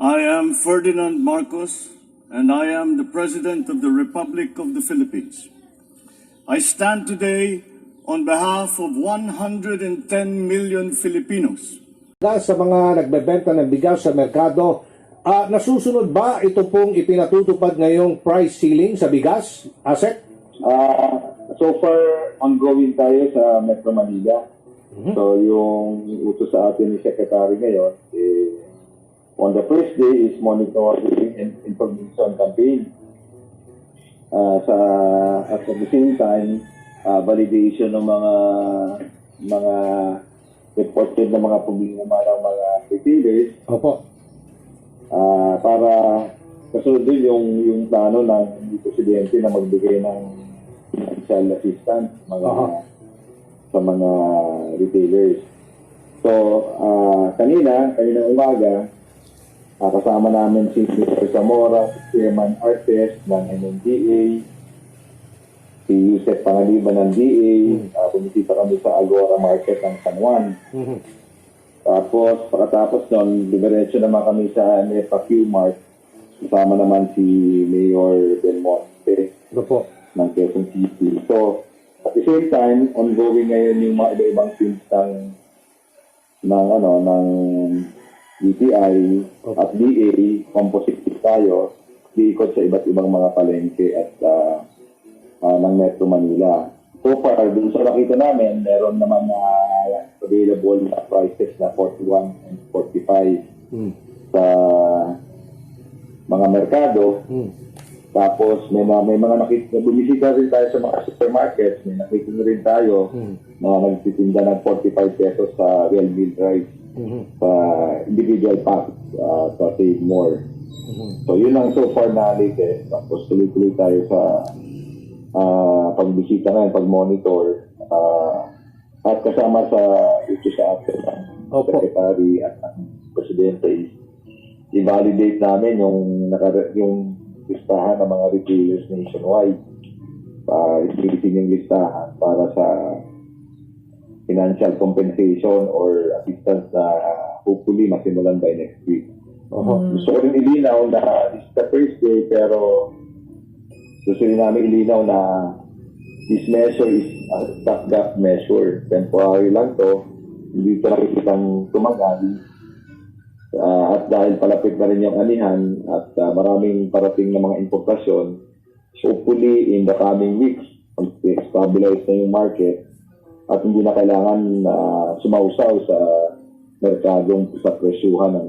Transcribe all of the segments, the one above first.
I am Ferdinand Marcos, and I am the President of the Republic of the Philippines. I stand today on behalf of 110 million Filipinos. Sa mga nagbebenta ng bigas sa merkado, nasusunod ba ito pong ipinatutupad ngayong price ceiling sa bigas, Asek? So far, ongoing tayo sa Metro Manila. So, yung utos sa atin ni Secretary ngayon, on the first day is monitoring and information campaign. At the same time, validation ng mga reported na mga problema ng mga retailers. Opo. Para kasunod din yung plano ng Presidente na magbigay ng financial assistance sa mga retailers. So, kanina umaga, kasama namin si Mr. Zamora, Chairman Artes ng MMDA, si Yusef Pangaliban ng DA, bumisita kami sa Agora Market ng San Juan. Tapos, pagkatapos nun, diretso naman kami sa NEPA Q-Mart, kasama naman si Mayor Belmonte ng Quezon City. So, at the same time, ongoing ngayon yung mga iba-ibang teams ng DTI at DA, composite tayo, diikot sa iba't ibang mga palengke at ng Metro Manila. So far, dun sa nakita namin, meron naman na available na prices na 41 and 45 sa mga merkado. Tapos may mga nakita, bumisita rin tayo sa mga supermarkets, may nakita rin tayo na nagtitinda ng 45 pesos sa real meal rice sa individual pack sa Save More. So yun lang so far na latest. Tapos tuloy-tuloy tayo sa pagbisita ngayon, pag-monitor at kasama sa ito sa atin ng Secretary at ng Presidente, i-validate namin yung listahan ng mga retailers nationwide. Isilitin yung listahan para sa financial compensation or assistance na hopefully masimulan by next week. Gusto ko rin ilinaw na this is the first day, pero gusto rin namin ilinaw na this measure is a stopgap measure. Temporary lang to, hindi ito nakikitang tumagal. At dahil palapit na rin yung anihan at maraming parating na mga importasyon, hopefully in the coming weeks, stabilize na yung market at hindi na kailangan sumausaw sa merkadong sa presyuhan ng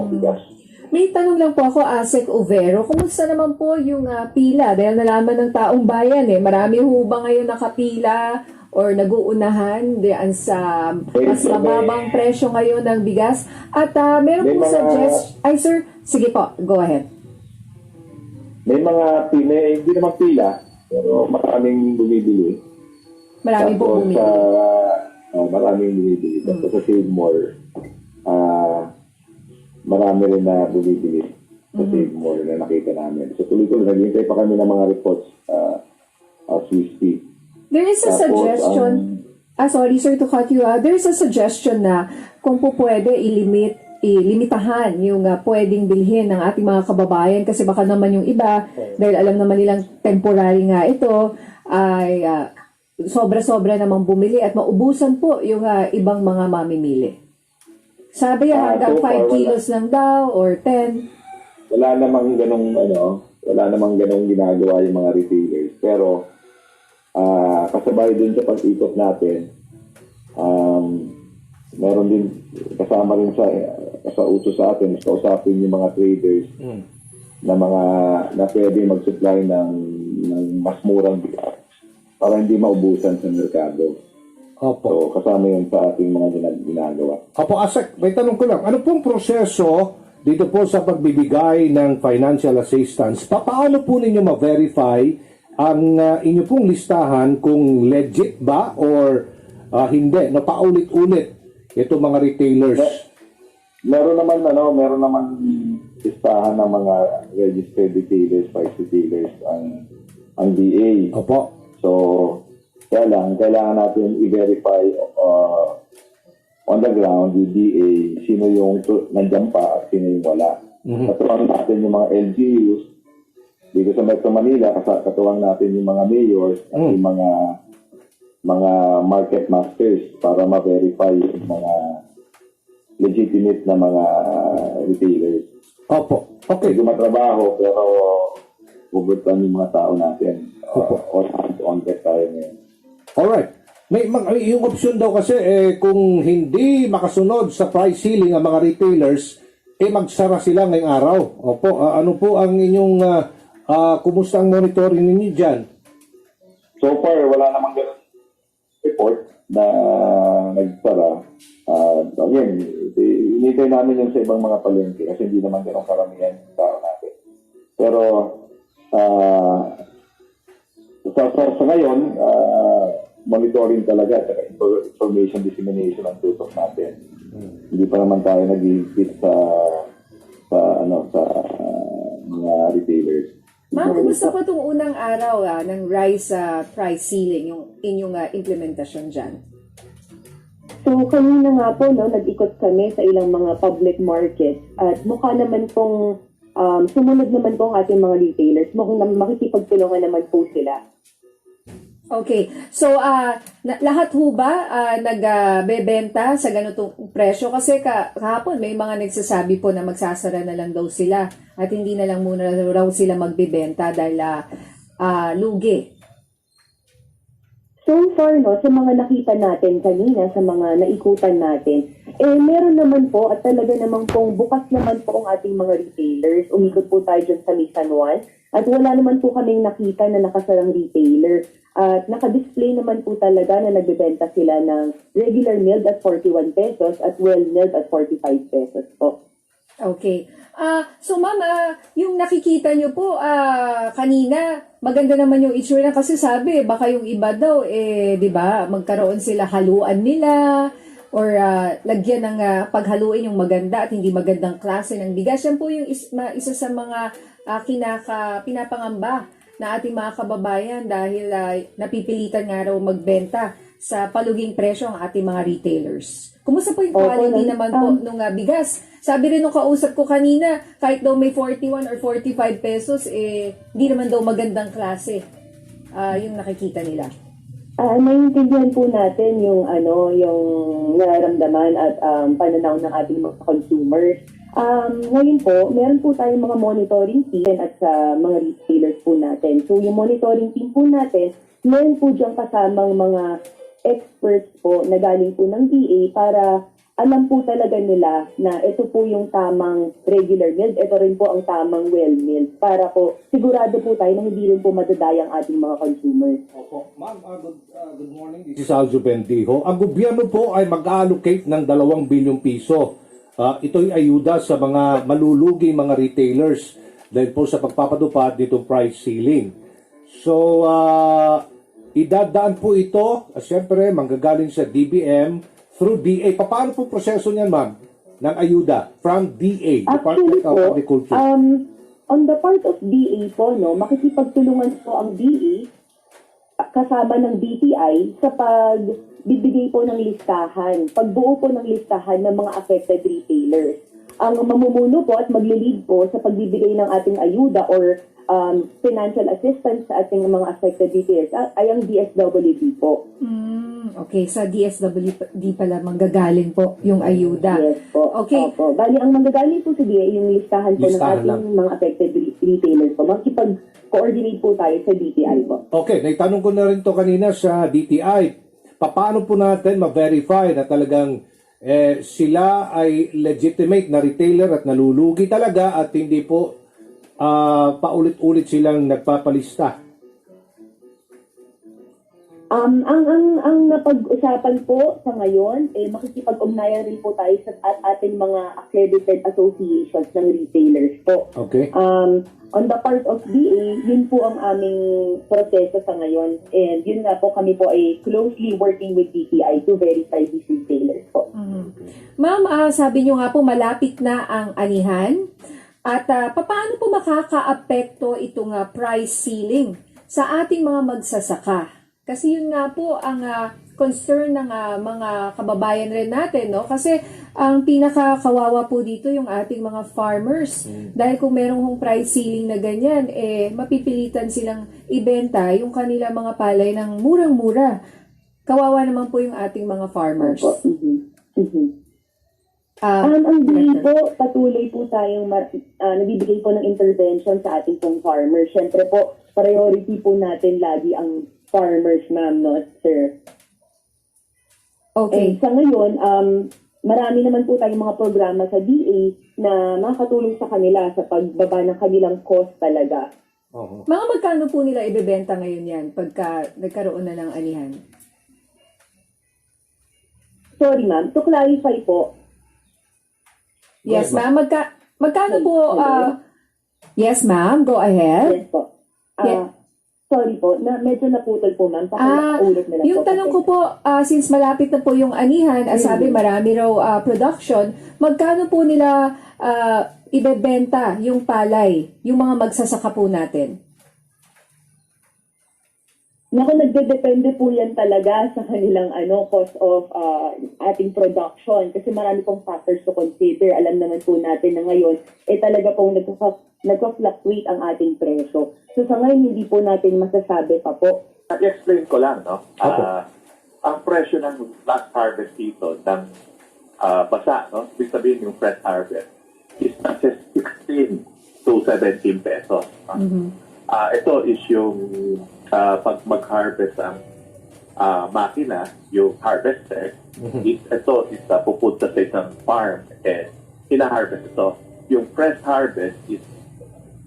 bigas. May tanong lang po ako, Asek Overo, kumusta naman po yung pila? Dahil nalaman ng taong bayan, marami ho ba ngayon nakapila or nag-uunahan diyan sa mas mababang presyo ngayon ng bigas? At meron po ay sir, sige po, go ahead. May mga pila, hindi naman pila, pero maraming bumibili. Maraming po bumibili. Maraming bumibili. Tapos sa Save More, marami rin na bumibili sa Save More na nakita namin. So tuloy-tuloy, naghihintay pa kami ng mga reports as we speak. There is a suggestion, sorry sir to cut you there is a suggestion na kung po pwede ilimitahan yung pwedeng bilhin ng ating mga kababayan kasi baka naman yung iba, dahil alam naman nilang temporary nga ito, ay sobra-sobra namang bumili at maubusan po yung ibang mga mamimili. Sabi hanggang 5 kilos lang daw or 10. Wala namang ganong ginagawa yung mga retailers. Pero kasabay din sa pag-ikot natin, meron din kasama rin sa utos sa atin, kausapin yung mga traders na pwede mag-supply ng mas murang bigas para hindi maubusan sa merkado. So, kasama yun sa ating mga ginagawa. Opo, Asek, may tanong ko lang. Ano pong proseso dito po sa pagbibigay ng financial assistance? Paano po ninyo ma-verify ang inyo pong listahan kung legit ba or hindi? Paulit-ulit itong mga retailers. Meron naman listahan ng mga registered retailers, price retailers ang DA. Opo. So, kailangan natin i-verify on the ground, yung DA, sino yung nandiyan pa at sino yung wala. Katuwang natin yung mga LGUs dito sa Metro Manila, katuwang natin yung mga mayors at yung mga market masters para ma-verify yung mga legitimate na mga retailers. Opo. Okay. Medyo matrabaho pero overtime yung mga tao natin. All hands on deck tayo ngayon. Alright. Yung option daw kasi, kung hindi makasunod sa price ceiling ang mga retailers, magsara sila ngayong araw. Opo. Ano po ang inyong, kumusta ang monitoring ninyo dyan? So far, wala namang ganun report na nagsara. Again, inintay namin yung sa ibang mga palengke kasi hindi naman ganun karamihan yung tao natin. Pero sa ngayon, monitoring talaga at information dissemination ang tutok natin. Hindi pa naman tayo nag-higpit sa mga retailers. Ma'am, kumusta po itong unang araw ng rise price ceiling, yung inyong implementasyon dyan? So, kanina nga po, nag-ikot kami sa ilang mga public markets at mukha naman pong sumunod naman po ang ating mga retailers. Mukhang makikipagtulungan naman po sila. Okay. So, lahat ho ba nagbebenta sa ganitong presyo? Kasi kahapon may mga nagsasabi po na magsasara na lang daw sila at hindi na lang muna raw sila magbebenta dahil lugi. So far, sa mga nakita natin kanina, sa mga naikutan natin, meron naman po at talaga naman pong bukas naman po ang ating mga retailers. Umikot po tayo dyan sa May San Juan at wala naman po kaming nakita na nakasarang retailer. At naka-display naman po talaga na nagbebenta sila ng regular milled at 41 pesos at well milled at 45 pesos po. Okay. So ma'am, yung nakikita nyo po kanina, maganda naman yung itsura kasi sabi, baka yung iba daw, di ba, magkaroon sila haluan nila or lagyan ng paghaluin yung maganda at hindi magandang klase ng bigas. Yan po yung isa sa mga pinapangamba na ating mga kababayan dahil napipilitan nga raw magbenta sa paluging presyo ang ating mga retailers. Kumusta po yung quality naman po nung bigas? Sabi rin nung kausap ko kanina, kahit daw may 41 or 45 pesos, hindi naman daw magandang klase yung nakikita nila. Naiintindihan po natin yung nararamdaman at pananaw ng ating mga consumers. Ngayon po, meron po tayong mga monitoring team at sa mga retailers po natin. So yung monitoring team po natin, meron po diyang kasamang mga experts po na galing po ng DA para alam po talaga nila na ito po yung tamang regular milled, ito rin po ang tamang well milled para po sigurado po tayo na hindi rin po madadaya ang ating mga consumers. Opo. Ma'am, good morning. This is Aljo Bendijo. Ang gobyerno po ay mag-allocate ng 2 bilyong piso. Ito'y ayuda sa mga malulugi mga retailers dahil po sa pagpapatupad nitong price ceiling. So, idadaan po ito, siyempre, manggagaling sa DBM through DA. Paano po proseso niyan, ma'am, ng ayuda from DA, Actually Department of po, Agriculture? on the part of DA po, makikipagtulungan po ang DA kasama ng DTI sa pagbibigay po ng listahan, pagbuo po ng listahan ng mga affected retailers. Ang mamumuno po at maglilid po sa pagbibigay ng ating ayuda or financial assistance sa ating mga affected retailers ay ang DSWD po. Okay, sa DSWD pala manggagaling po yung ayuda. Yes po. Okay. Opo. Bali, ang manggagaling po sa DA, yung listahan po ng ating mga affected retailers po. Makikipag-coordinate po tayo sa DTI po. Okay, naitanong ko na rin to kanina sa DTI. Paano po natin ma-verify na talagang sila ay legitimate na retailer at nalulugi talaga at hindi po paulit-ulit silang nagpapalista? Ang napag-usapan po sa ngayon, makikipag-ugnayan rin po tayo sa ating mga accredited associations ng retailers po. Okay. On the part of DA, yun po ang aming proseso sa ngayon. And yun nga po, kami po ay closely working with DTI to verify these retailers po. Ma'am, sabi nyo nga po malapit na ang anihan. At paano po makaka-apekto itong price ceiling sa ating mga magsasaka? Kasi yun nga po ang concern ng mga kababayan rin natin, no? Kasi ang pinakakawawa po dito yung ating mga farmers. Dahil kung merong hong price ceiling na ganyan, mapipilitan silang ibenta yung kanila mga palay ng murang-mura. Kawawa naman po yung ating mga farmers. Opo. Ang bill po, patuloy po tayong nabibigay po ng intervention sa ating pong farmers. Siyempre po, priority po natin lagi ang farmers, ma'am, no, sir. Okay. And sa ngayon, marami naman po tayong mga programa sa DA na makakatulong sa kanila sa pagbaba ng kanilang cost talaga. Mga magkano po nila ibebenta ngayon yan pagka nagkaroon na ng anihan? Sorry, ma'am. To clarify po, Yes, ma'am. Magkano po? Yes, ma'am. Go ahead. yes po. Yeah. Sorry po, medyo naputol po, ma'am. Ulit na lang Yung po. tanong ko po, since malapit na po yung anihan, sabi marami raw production, magkano po nila ibebenta yung palay, yung mga magsasaka po natin? Naku, nagdedepende po yan talaga sa kanilang cost of ating production kasi marami pong factors to consider. Alam naman po natin na ngayon, talaga pong nagka-fluctuate ang ating presyo. So sa ngayon, hindi po natin masasabi pa po. I-explain ko lang, no? Ang presyo ng last harvest season ng basa, no? Ibig sabihin yung fresh harvest is nasa 16 to 17 pesos. No? Ito is yung pag mag-harvest ang makina, yung harvester, ito is pupunta sa isang farm and ina-harvest ito. Yung fresh harvest is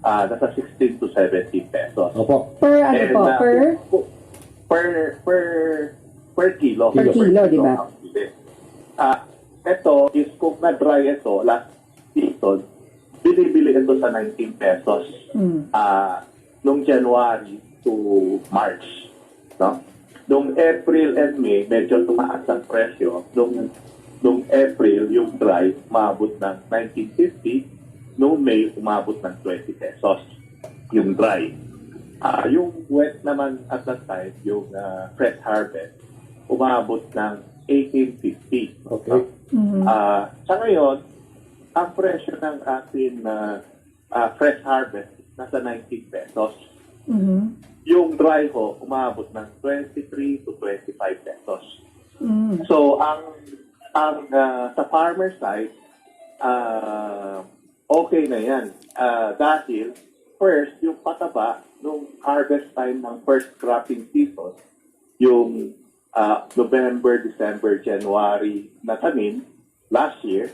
nasa 16 to 17 pesos. Opo. Per ano And, po? per kilo. Per kilo, di ba? Ito is kung na-dry ito last season, binibili ito sa 19 pesos nung January to March. No? Nung April and May, medyo tumaas ang presyo. Nung April, yung dry, umabot ng 19.50. Nung May, umabot ng 20 pesos. Yung dry. Yung wet naman at that time, yung fresh harvest, umabot ng 18.50. Okay. Sa ngayon, ang presyo ng ating fresh harvest nasa 19 pesos. Yung dry ho, umabot ng 23 to 25 pesos. So, ang sa farmer side, okay na yan. Dahil, first, yung pataba, nung harvest time ng first cropping season, yung November, December, January na tanim, last year,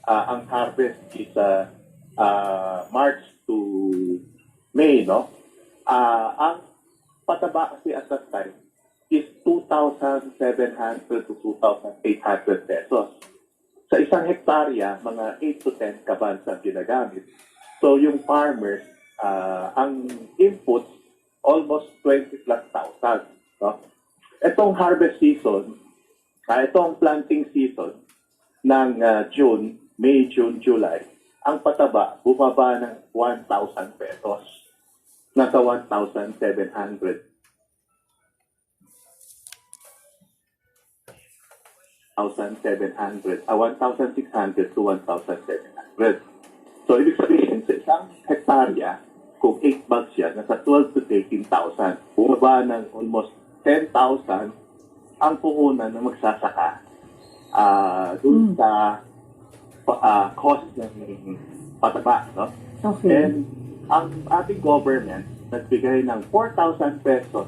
ang harvest is March to May, no? Ang pataba kasi at that time is 2,700 to 2,800 pesos. Sa isang hektarya, mga 8 to 10 kabans ang ginagamit. So yung farmers, ang inputs, almost 20 plus thousand. No? Itong harvest season, itong planting season ng June, May, June, July, ang pataba bumaba ng 1,000 pesos. Nasa 1,700. 1,600 to 1,700. So, ibig sabihin, sa isang hektarya, kung 8 bags yan, nasa 12 to 13,000. Bumaba ng almost 10,000 ang puhunan ng magsasaka dun sa cost ng pataba. No? Okay. And ang ating government nagbigay ng 4,000 pesos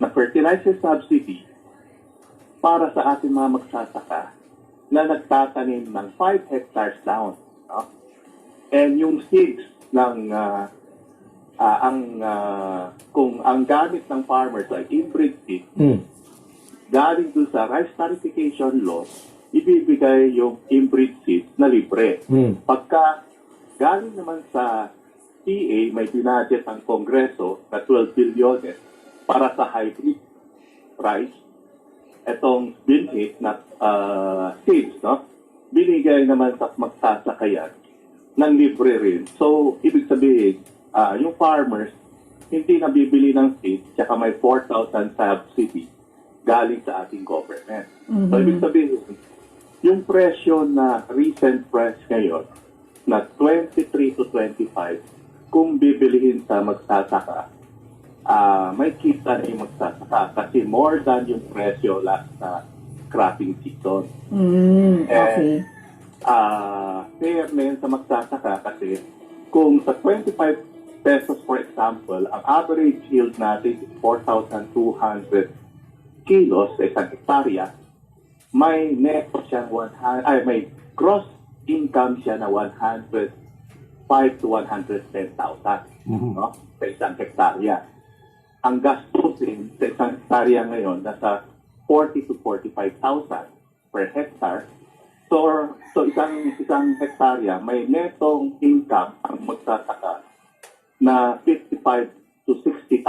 na fertilizer subsidy para sa ating mga magsasaka na nagtatanim ng 5 hectares down. No? And yung seeds ng kung ang gamit ng farmers like inbreed seed, galing dun sa rice tarification law, ibibigay yung inbreed seed na libre. Pagka galing naman sa PA, may binadget ang Kongreso na 12 billion para sa hybrid rice. Itong binhit na seeds, no? Binigay naman sa magsasakayan ng libre rin. So, ibig sabihin, yung farmers, hindi nabibili ng state, tsaka may 4,000 subsidy galing sa ating government. So, ibig sabihin, yung presyo na recent price ngayon, na 23 to 25, kung bibilihin sa magsasaka, may kita na yung magsasaka kasi more than yung presyo last na cropping season. Okay. Fairness sa magsasaka kasi kung sa 25 pesos for example, ang average yield natin is 4,200 kilos sa isang hektarya, may neto siyang may gross income siya na 105 to 110,000 no? Sa isang hektarya. Ang gastusin sa isang hektarya ngayon nasa 40 to 45,000 per hectare. So isang hektarya may netong income ang magsasaka na 55 to 60,000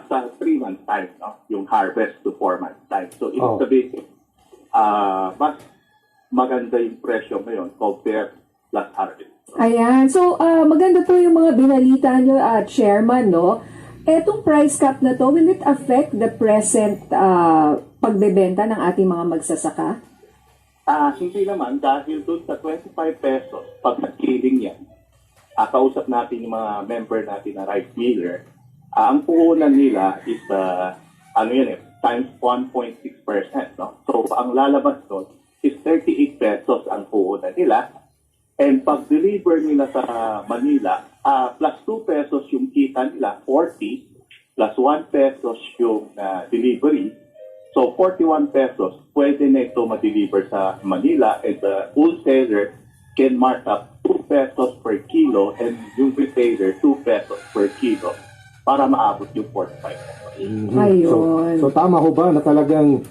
sa 3 months time, no? Yung harvest to 4 months time. So ibig sabihin, mas maganda yung presyo ngayon compared last harvest. Ayan. So, maganda po yung mga binalita nyo, Chairman, no? Etong price cap na to, will it affect the present pagbebenta ng ating mga magsasaka? Hindi naman dahil doon sa 25 pesos, pag nag-killing yan, kausap natin yung mga member natin na rice miller, ang puhunan nila is, times 1.6%. No? So, ang lalabas doon is 38 pesos ang puhunan nila. And pag-deliver nila sa Manila, plus 2 pesos yung kita nila, 40, plus 1 pesos yung delivery. So, 41 pesos, pwede na ito ma-deliver sa Manila and the wholesaler can mark up 2 pesos per kilo and yung retailer 2 pesos per kilo para maabot yung 45 pesos. Ayun. So tama ho ba na talagang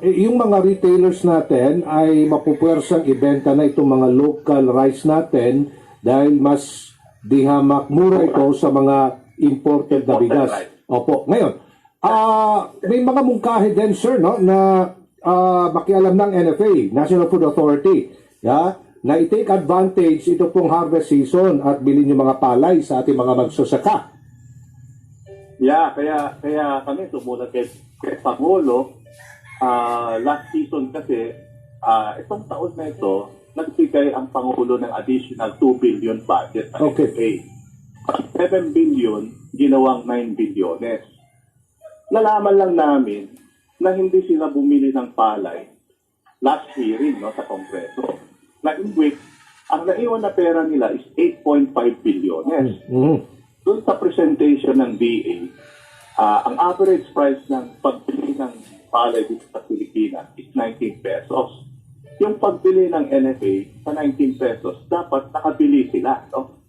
yung mga retailers natin ay mapupwersang ibenta na itong mga local rice natin dahil mas dihamak mura ito sa mga imported na bigas. Opo. Ngayon, may mga mungkahi din, sir, no, na makialam ng NFA, National Food Authority, na i-take advantage ito pong harvest season at bilhin yung mga palay sa ating mga magsasaka. Kaya kami sumunod kay Pangulo. Last season kasi, itong taon na ito, nagbigay ang Pangulo ng additional 2 billion budget sa NFA. 7 billion, ginawang 9 bilyones. Nalaman lang namin na hindi sila bumili ng palay last hearing, no, sa Kongreso. Na in which, ang naiwan na pera nila is 8.5 bilyones. Doon sa presentation ng DA, ang average price ng pagbili ng palay dito sa Pilipinas is 19 pesos. Yung pagbili ng NFA sa 19 pesos, dapat nakabili sila. No?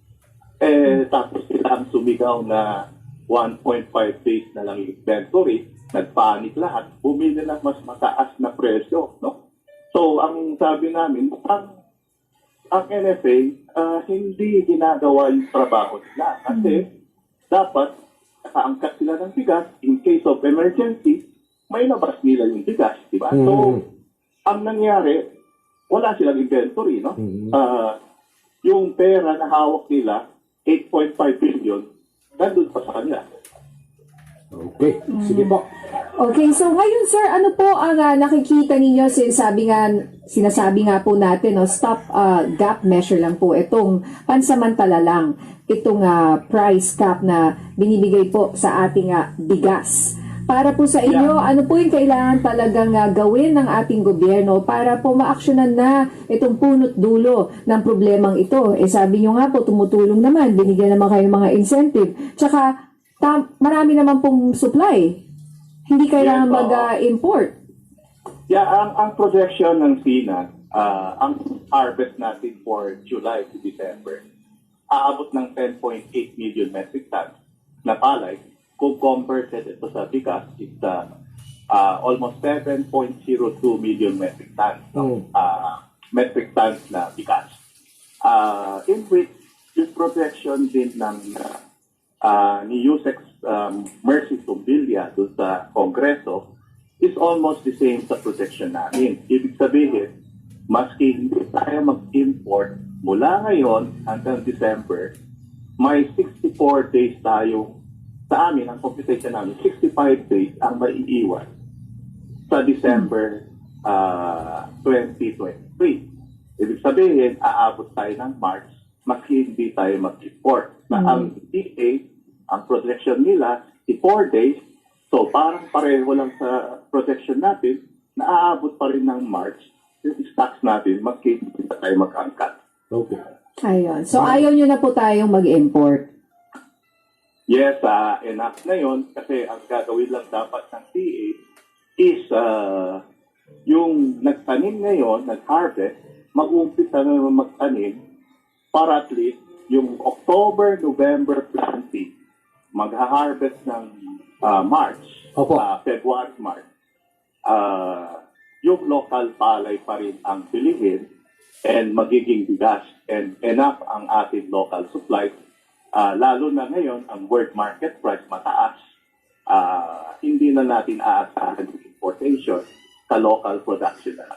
Tapos sila ang sumigaw na 1.5 days na lang yung inventory, nagpanik lahat, bumili ng mas mataas na presyo. No? So, ang sabi namin, ang NFA, hindi ginagawa yung trabaho nila. Kasi, dapat, nakaangkat sila ng bigas, in case of emergency, may labas nila yung bigas, di ba? So, ang nangyari, wala silang inventory, no? Yung pera na hawak nila, 8.5 billion, nandun pa sa kanila. Okay, sige po. Okay, so ngayon sir, ano po ang nakikita ninyo? Sinasabi nga po natin, no, stop gap measure lang po. Itong pansamantala lang, itong price cap na binibigay po sa ating bigas. Para po sa inyo, ano po yung kailangan talagang gawin ng ating gobyerno para po maaksyonan na itong punot dulo ng problemang ito? Sabi nyo nga po, tumutulong naman, binigyan naman kayo ng mga incentive. Tsaka, marami naman pong supply. Hindi kailangan mag-import. Ang projection ng SINA, ang harvest natin for July to December, aabot ng 10.8 million metric tons na palay. Kung converted ito sa bigas, it's almost 7.02 million metric tons metric tons na bigas. In which, yung projection din ng ni Yusek Mercy Tumbilya doon sa Kongreso is almost the same sa projection namin. Ibig sabihin, maski hindi tayo mag-import mula ngayon hanggang December, may 64 days tayo sa amin, ang computation namin, 65 days ang maiiwan sa December 2023. Ibig sabihin, aabot tayo ng March, maski hindi tayo mag-report. Na ang DA, ang projection nila, 4 days, so parang pareho lang sa projection natin, na aabot pa rin ng March, yung stocks natin, maski hindi tayo mag-angkat. Okay. Ayun. So, ayaw nyo na po tayong mag-import. Yes, enough na yon kasi ang gagawin lang dapat ng TA is yung nagtanim ngayon, nag-harvest, mag-umpisa na magtanim para at least yung October, November planting, mag-harvest ng March, Opo. February, March. Yung local palay pa rin ang bilihin and magiging bigas and enough ang ating local supply. Lalo na ngayon, ang world market price mataas, hindi na natin aasahan yung importation sa local production na.